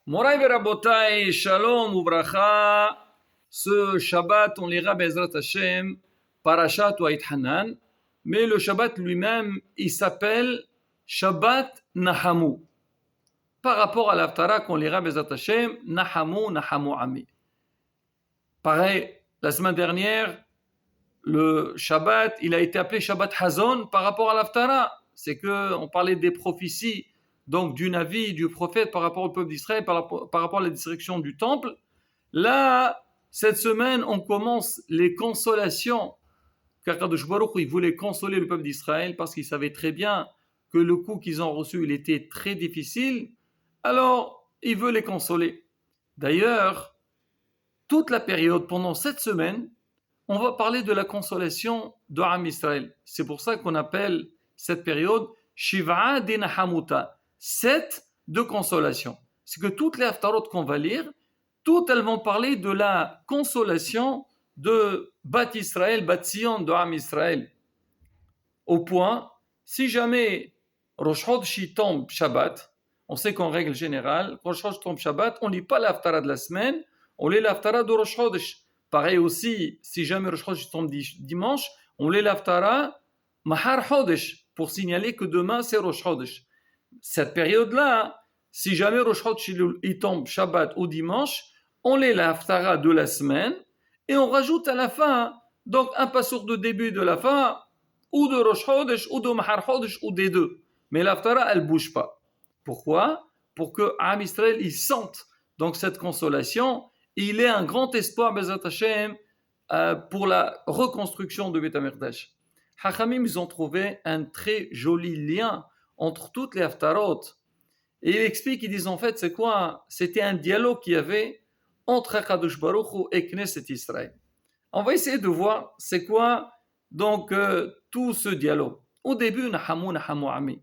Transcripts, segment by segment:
Moraï Verabotai, Shalom Ubracha. Ce Shabbat, on lira Bezrat Hashem, Parashat ou Hanan. Mais le Shabbat lui-même, il s'appelle Shabbat Nahamu. Par rapport à l'Aftara qu'on lira Bezrat Hashem, Nahamu, Nahamu Ami. Pareil, la semaine dernière, le Shabbat, il a été appelé Shabbat Hazon par rapport à l'Aftara. C'est qu'on parlait des prophéties, donc du Navi, du prophète par rapport au peuple d'Israël, par rapport à la destruction du temple. Là, cette semaine, on commence les consolations. Car Kadosh Baruch Hu, il voulait consoler le peuple d'Israël parce qu'il savait très bien que le coup qu'ils ont reçu, il était très difficile. Alors, il veut les consoler. D'ailleurs, toute la période, pendant cette semaine, on va parler de la consolation de Am Israël. C'est pour ça qu'on appelle cette période Shiva Dinahamuta, 7 de consolation. C'est que toutes les haftarot qu'on va lire, toutes elles vont parler de la consolation de Bat Israël, Bat Sion, de Am Israël. Au point, si jamais Rosh Chodesh tombe Shabbat, on sait qu'en règle générale, Rosh Chodesh tombe Shabbat, on ne lit pas l'haftara de la semaine, on lit l'haftara de Rosh Chodesh. Pareil aussi, si jamais Rosh Chodesh tombe dimanche, on lit l'haftara Mahar Chodesh pour signaler que demain c'est Rosh Chodesh. Cette période-là, si jamais Rosh Chodesh il tombe Shabbat ou dimanche, on lit l'haftara de la semaine et on rajoute à la fin, donc un passour de début de la fin, ou de Rosh Chodesh, ou de Mahar Chodesh, ou des deux. Mais l'haftara, elle ne bouge pas. Pourquoi? Pour que Am Israël, il sente donc cette consolation. Il est un grand espoir, Bezat Hashem, pour la reconstruction de Beth Amikdash. Hachamim, ils ont trouvé un très joli lien entre toutes les haftarot. Et ils expliquent, ils disent en fait, c'est quoi? C'était un dialogue qu'il y avait entre Kadosh Baruch Hu et Knesset Israël. On va essayer de voir c'est quoi donc tout ce dialogue. Au début, Nahamu, Nahamu Ami.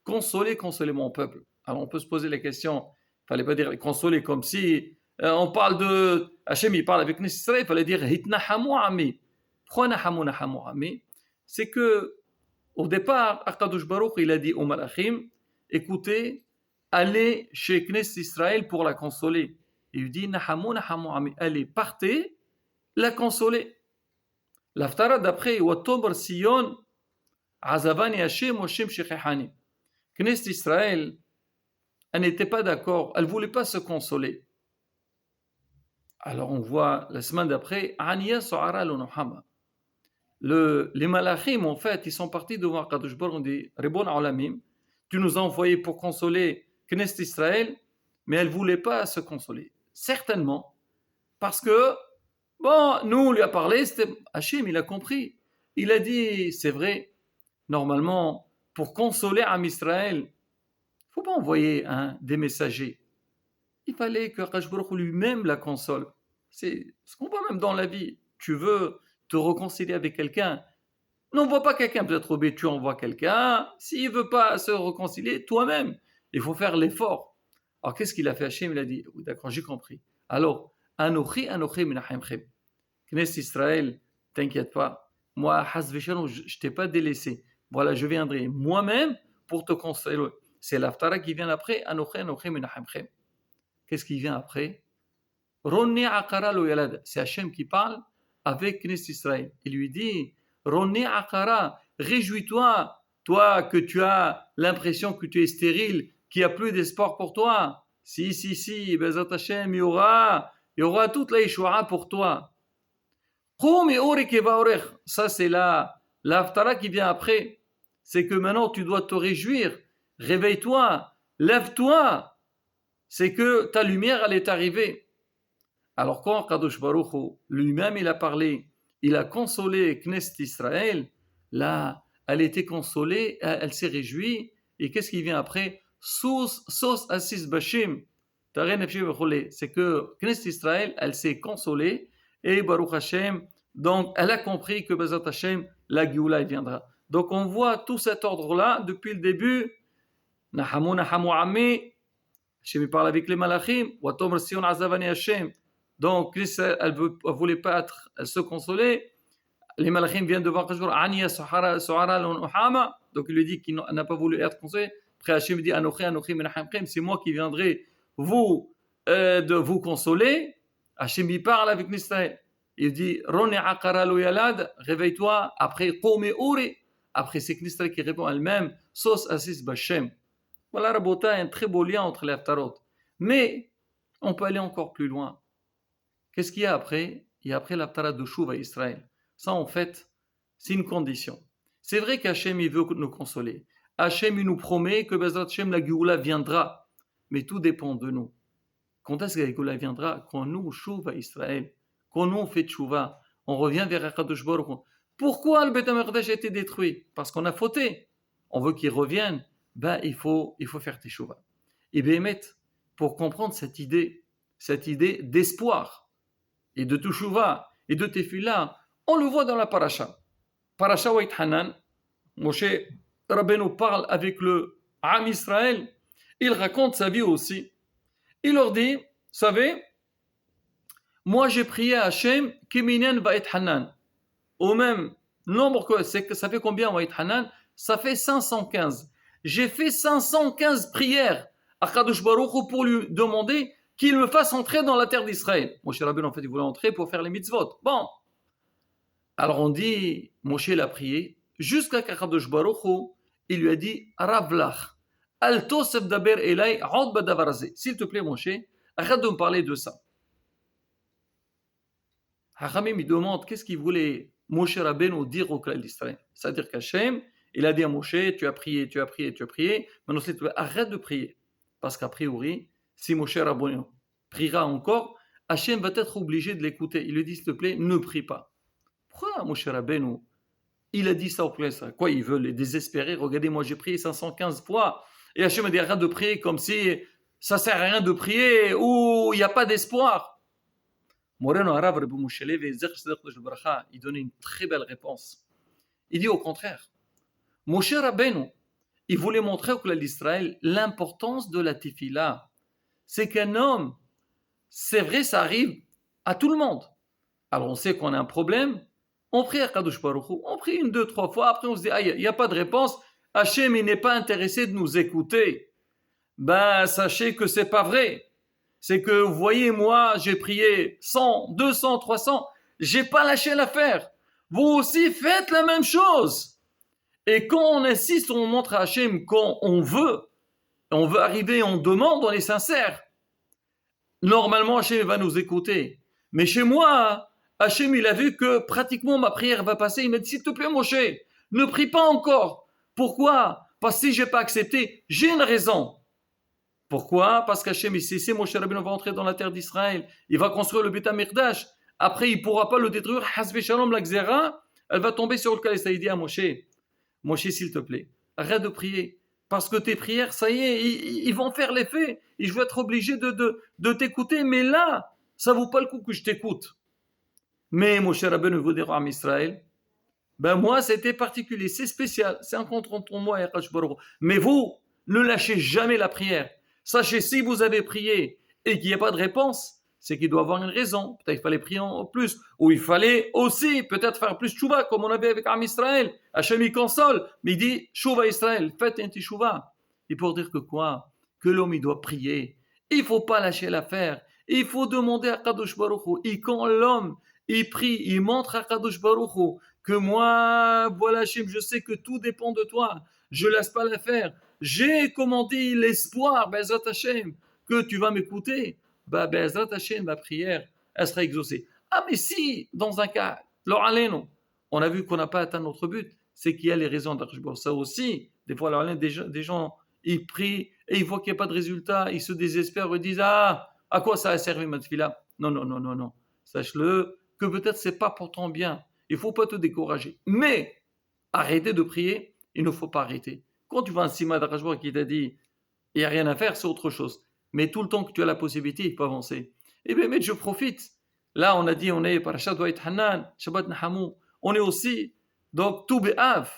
Consoler mon peuple. Alors on peut se poser la question, il ne fallait pas dire consoler comme si on parle de Hachem, il parle avec Knesset Israël, il fallait dire Hitnahamu Ami. Pourquoi Nahamu, Nahamu Ami? C'est que au départ, Akadosh Baruch il a dit aux Malachim, écoutez, allez chez Knesset Israël pour la consoler. Il lui dit Nahamu, Nahamu Ami. Allez, partez, la consoler. L'Haftara d'après, Watobar Sion, Azavani Hashem, Hashem Shechehani. Knesset Israël, elle n'était pas d'accord, elle ne voulait pas se consoler. Alors on voit la semaine d'après, Aniya So'ara Nohama. Les Malachim, en fait, ils sont partis devant Kadosh Baruch, on dit Ribon Alamim, tu nous as envoyés pour consoler Knesset Israël, mais elle ne voulait pas se consoler. Certainement, parce que bon, nous, on lui a parlé, c'était Hachem, il a compris. Il a dit, c'est vrai, normalement, pour consoler Am Israël, il ne faut pas envoyer des messagers. Il fallait que Akadosh Baruch Hu lui-même la console. C'est ce qu'on voit même dans la vie. Tu veux te réconcilier avec quelqu'un, n'envoie pas quelqu'un, peut-être obéi, tu envoies quelqu'un. S'il ne veut pas se réconcilier, toi-même, il faut faire l'effort. Alors qu'est-ce qu'il a fait Hachem? Il a dit, oui, d'accord, j'ai compris. Alors, Anochi Menachem. Knesset Israël, t'inquiète pas. Moi, Haz Veshalom, je ne t'ai pas délaissé. Voilà, je viendrai moi-même pour te consoler. C'est l'Haftara qui vient après. Anochi Menachem. Qu'est-ce qui vient après? Ronni Akara lo Yalad. C'est Hachem qui parle avec Knesset Israël. Il lui dit, Ronni Akara, réjouis-toi, toi que tu as l'impression que tu es stérile, qu'il n'y a plus d'espoir pour toi. Si, Bezat Hashem, il y aura toute la Yeshua pour toi. Ça c'est l'Haftara qui vient après. C'est que maintenant tu dois te réjouir. Réveille-toi, lève-toi. C'est que ta lumière elle est arrivée. Alors quand Kadosh Baruch Hu lui-même il a parlé, il a consolé Knesset Israël, là elle était consolée, elle s'est réjouie. Et qu'est-ce qui vient après? Sos Assis Bashim. C'est que Knesset Israël elle s'est consolée. Et Baruch Hashem, donc elle a compris que Bezat Hashem, la Géoula viendra. Donc on voit tout cet ordre-là depuis le début. Nahamu Ami. Hashem parle avec les Malachim. Watom Sion Azavani Hashem. Donc elle ne voulait pas elle se consoler. Les Malachim viennent devant Kajur. Aniya Sohara Nohama. Donc il lui dit qu'il n'a pas voulu être consolé. Après Hashem dit Anochi Menachem. C'est moi qui viendrai vous de vous consoler, Hachem y parle avec Israël. Il dit Rone akara lo yalad, réveille-toi. Après Qome Uri, après c'est Israël qui répond elle-même Sos Asis Bashem. Voilà, Rabota, un très beau lien entre les Haftarot. Mais on peut aller encore plus loin. Qu'est-ce qu'il y a après? Il y a après l'Haftarah de Chouva Israël. Ça, en fait, c'est une condition. C'est vrai qu'Hachem, il veut nous consoler. Hachem, il nous promet que Bezrat Hachem, la Géoula viendra. Mais tout dépend de nous. Quand est-ce que la Géoula viendra? Quand nous, Chouva Israël, quand nous, on fait Chouva, on revient vers Akadosh Baruch. Pourquoi le Beth HaMikdash a été détruit? Parce qu'on a fauté. On veut qu'il revienne. Ben, il faut faire Teshuvah. Et bien, pour comprendre cette idée d'espoir et de Teshuvah et de Tefila, on le voit dans la paracha. Paracha Wait Hanan, Moshe Rabbeinu parle avec le Am Israël, il raconte sa vie aussi. Il leur dit, vous savez, moi j'ai prié à Hachem, Kiminen Wait Hanan. Au même nombre que ça fait combien Wait Hanan? Ça fait 515. J'ai fait 515 prières à Kadosh Baruch Hu pour lui demander qu'il me fasse entrer dans la terre d'Israël. Moshe Rabbeinu, en fait, il voulait entrer pour faire les mitzvot. Bon. Alors on dit, Moshe l'a prié, jusqu'à Kadosh Baruch Hu, il lui a dit, Ravlach, al tosef daber elay, od badavarazé. S'il te plaît, Moshe, arrête de me parler de ça. Hachamim, il demande, qu'est-ce qu'il voulait Moshe Rabbeinu dire au clan d'Israël? C'est-à-dire qu'Hachem, il a dit à Moshe, tu as prié. Maintenant, s'il te plaît, arrête de prier. Parce qu'a priori, si Moshe Rabbeinu priera encore, Hachem va être obligé de l'écouter. Il lui dit, s'il te plaît, ne prie pas. Pourquoi Moshe Rabbeinu, il a dit ça au prince? Quoi, il veut les désespérer? Regardez, moi j'ai prié 515 fois. Et Hachem a dit, arrête de prier comme si ça ne sert à rien de prier ou il n'y a pas d'espoir. Moreno Arav Rabbi Moshe Levi, il donnait une très belle réponse. Il dit au contraire. Moshe Rabbeinu, il voulait montrer au clan d'Israël l'importance de la tefila. C'est qu'un homme, c'est vrai, ça arrive à tout le monde. Alors on sait qu'on a un problème, on prie à Kadosh Baruch Hu, on prie 1, 2, 3 fois, après on se dit, il n'y a pas de réponse, Hachem, il n'est pas intéressé de nous écouter. Ben, sachez que c'est pas vrai. C'est que, vous voyez, moi, j'ai prié 100, 200, 300, j'ai pas lâché l'affaire. Vous aussi, faites la même chose. Et quand on insiste, on montre à Hachem quand on veut arriver, on demande, on est sincère. Normalement, Hachem va nous écouter. Mais chez moi, Hachem, il a vu que pratiquement ma prière va passer. Il m'a dit, s'il te plaît, Moshe, ne prie pas encore. Pourquoi? Parce que si je n'ai pas accepté, j'ai une raison. Pourquoi? Parce qu'Hachem, il sait, Moshe Rabbeinu va entrer dans la terre d'Israël. Il va construire le Beth HaMikdash. Après, il ne pourra pas le détruire. Hasbe Shalom, la Xéra, elle va tomber sur le cas. Il dit à Moshe, s'il te plaît, arrête de prier. Parce que tes prières, ça y est, ils vont faire l'effet. Et je vais être obligé de t'écouter. Mais là, ça ne vaut pas le coup que je t'écoute. Mais Moshe Rabbeinu veut dire à Israël, ben moi, c'était particulier, c'est spécial. C'est un contre entre moi et Akadosh Baruch Hu. Mais vous, ne lâchez jamais la prière. Sachez, si vous avez prié et qu'il n'y a pas de réponse, c'est qu'il doit avoir une raison. Peut-être qu'il fallait prier en plus. Ou il fallait aussi peut-être faire plus tchouva, comme on avait avec Am Israël. Hachem, il console. Mais il dit, tchouva Israël, faites un tchouva. Et pour dire que quoi? Que l'homme, il doit prier. Il ne faut pas lâcher l'affaire. Il faut demander à Kadosh Baruch Hu. Et quand l'homme, il prie, il montre à Kadosh Baruch Hu que moi, voilà Hachem, je sais que tout dépend de toi. Je ne laisse pas l'affaire. J'ai, comme on dit, l'espoir, Bezrat Hachem, que tu vas m'écouter. Bezrat Hachem, ma prière, elle sera exaucée. Ah, mais si, dans un cas, on a vu qu'on n'a pas atteint notre but, c'est qu'il y a les raisons d'Archibor. Ça aussi, des fois, des gens, ils prient et ils voient qu'il n'y a pas de résultat, ils se désespèrent, ils disent, à quoi ça a servi ma tefila? Non. Sache-le que peut-être c'est pas pour ton bien. Il ne faut pas te décourager. Mais, arrêter de prier, il ne faut pas arrêter. Quand tu vois un Sima d'Arachbour qui t'a dit il n'y a rien à faire, c'est autre chose. Mais tout le temps que tu as la possibilité, il faut avancer. Eh bien, mais je profite. Là, on a dit, on est Parashat Wait Hanan, Shabbat Nahamou. On est aussi, donc, Tou B'Av.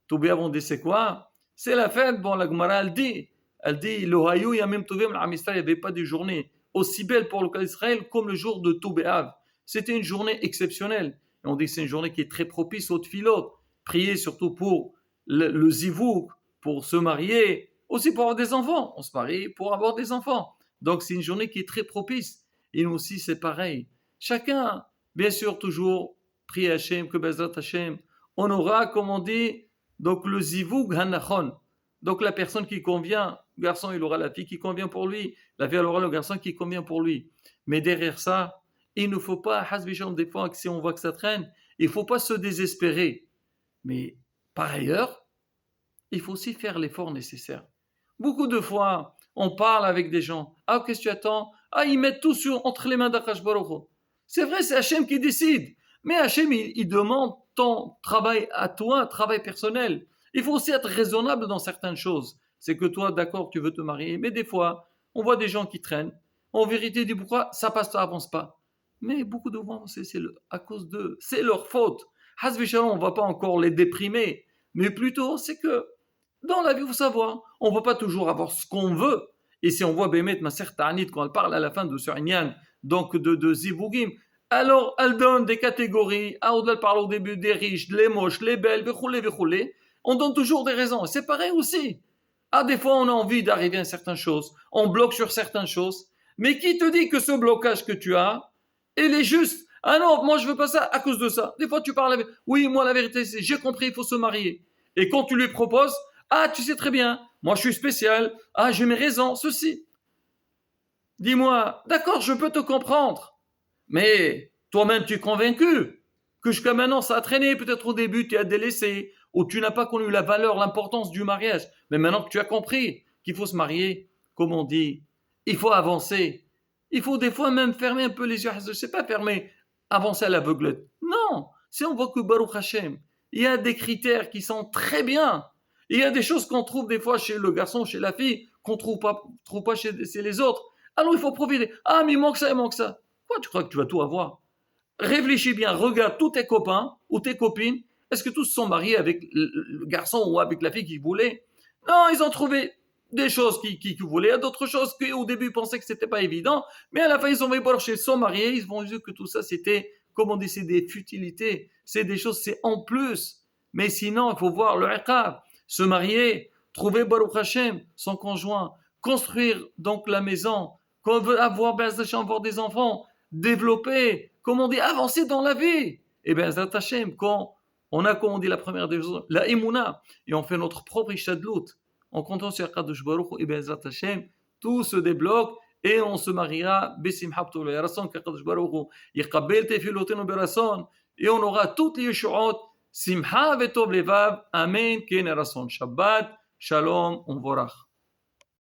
Tou B'Av, on dit c'est quoi? C'est la fête. Bon, la Gemara, elle dit, L'Ohayou Yamim Tovim l'Amisraël, il n'y avait pas de journée aussi belle pour le cas d'Israël comme le jour de Tou B'Av. C'était une journée exceptionnelle. Et on dit que c'est une journée qui est très propice aux tefilot. Prier surtout pour le zivouk, pour se marier, aussi pour avoir des enfants. On se marie pour avoir des enfants. Donc c'est une journée qui est très propice. Et nous aussi c'est pareil. Chacun, bien sûr, toujours prie Hachem, que Bezrat Hachem, on aura, comme on dit, donc le zivug hanachon. Donc la personne qui convient, le garçon il aura la fille qui convient pour lui, la fille elle aura le garçon qui convient pour lui. Mais derrière ça, il ne faut pas, des fois, si on voit que ça traîne, il ne faut pas se désespérer. Mais par ailleurs, il faut aussi faire l'effort nécessaire. Beaucoup de fois, on parle avec des gens. Ah, qu'est-ce que tu attends? Ah, ils mettent tout entre les mains d'Akash Baruch Hu. C'est vrai, c'est Hachem qui décide. Mais Hachem, il demande ton travail à toi, travail personnel. Il faut aussi être raisonnable dans certaines choses. C'est que toi, d'accord, tu veux te marier, mais des fois, on voit des gens qui traînent. En vérité, dis pourquoi ça passe, ça avance pas. Mais beaucoup de gens, à cause d'eux. C'est leur faute. Hasbi Shalom, on ne va pas encore les déprimer. Mais plutôt, c'est que dans la vie, il faut savoir, on ne peut pas toujours avoir ce qu'on veut. Et si on voit Bémet, ma sœur Ta'anit, quand elle parle à la fin de Sur Inyan, donc de Zivugim, alors elle donne des catégories. Elle parle au début des riches, les moches, les belles, on donne toujours des raisons. C'est pareil aussi. Ah, des fois, on a envie d'arriver à certaines choses. On bloque sur certaines choses. Mais qui te dit que ce blocage que tu as, il est juste? Ah non, moi je veux pas ça à cause de ça. Des fois, tu parles avec... Oui, moi la vérité, c'est j'ai compris, il faut se marier. Et quand tu lui proposes, ah, tu sais très bien, moi je suis spécial, ah, j'ai mes raisons, ceci. Dis-moi, d'accord, je peux te comprendre, mais toi-même tu es convaincu que jusqu'à maintenant ça a traîné, peut-être au début tu as délaissé, ou tu n'as pas connu la valeur, l'importance du mariage, mais maintenant que tu as compris qu'il faut se marier, comme on dit, il faut avancer, il faut des fois même fermer un peu les yeux, je ne sais pas fermer, avancer à l'aveuglette. Non, si on voit que Baruch Hashem, il y a des critères qui sont très bien. Il y a des choses qu'on trouve des fois chez le garçon, chez la fille, qu'on trouve pas chez les autres. Alors il faut profiter. Ah, mais il manque ça, il manque ça. Quoi, tu crois que tu vas tout avoir? Réfléchis bien, regarde tous tes copains ou tes copines. Est-ce que tous se sont mariés avec le garçon ou avec la fille qu'ils voulaient? Non, ils ont trouvé des choses qu'ils voulaient, d'autres choses qu'au début ils pensaient que c'était pas évident, mais à la fin ils ont vu ils sont mariés, ils ont vu que tout ça c'était, comme on dit, c'est des futilités, c'est des choses, c'est en plus. Mais sinon, il faut voir le iqab, se marier, trouver Baruch Hashem, son conjoint, construire donc la maison, qu'on veut avoir, avoir des enfants, développer, comme on dit, avancer dans la vie. Et bien, Zat Hashem, quand on a, comme on dit, la première des choses, la imuna, et on fait notre propre ishadlout, en comptant sur Kadosh Baruch Hu, et bien, Zat Hashem, tout se débloque et on se mariera, Bissimha P'toulah, ya Rasson, Kadosh Baruch Hu, Yikabel Tefilotenu Berasson, et on aura toutes les yeshuot, Simha Vetov Levav, Amen, Ken Rasson, Shabbat, Shalom, on vorach.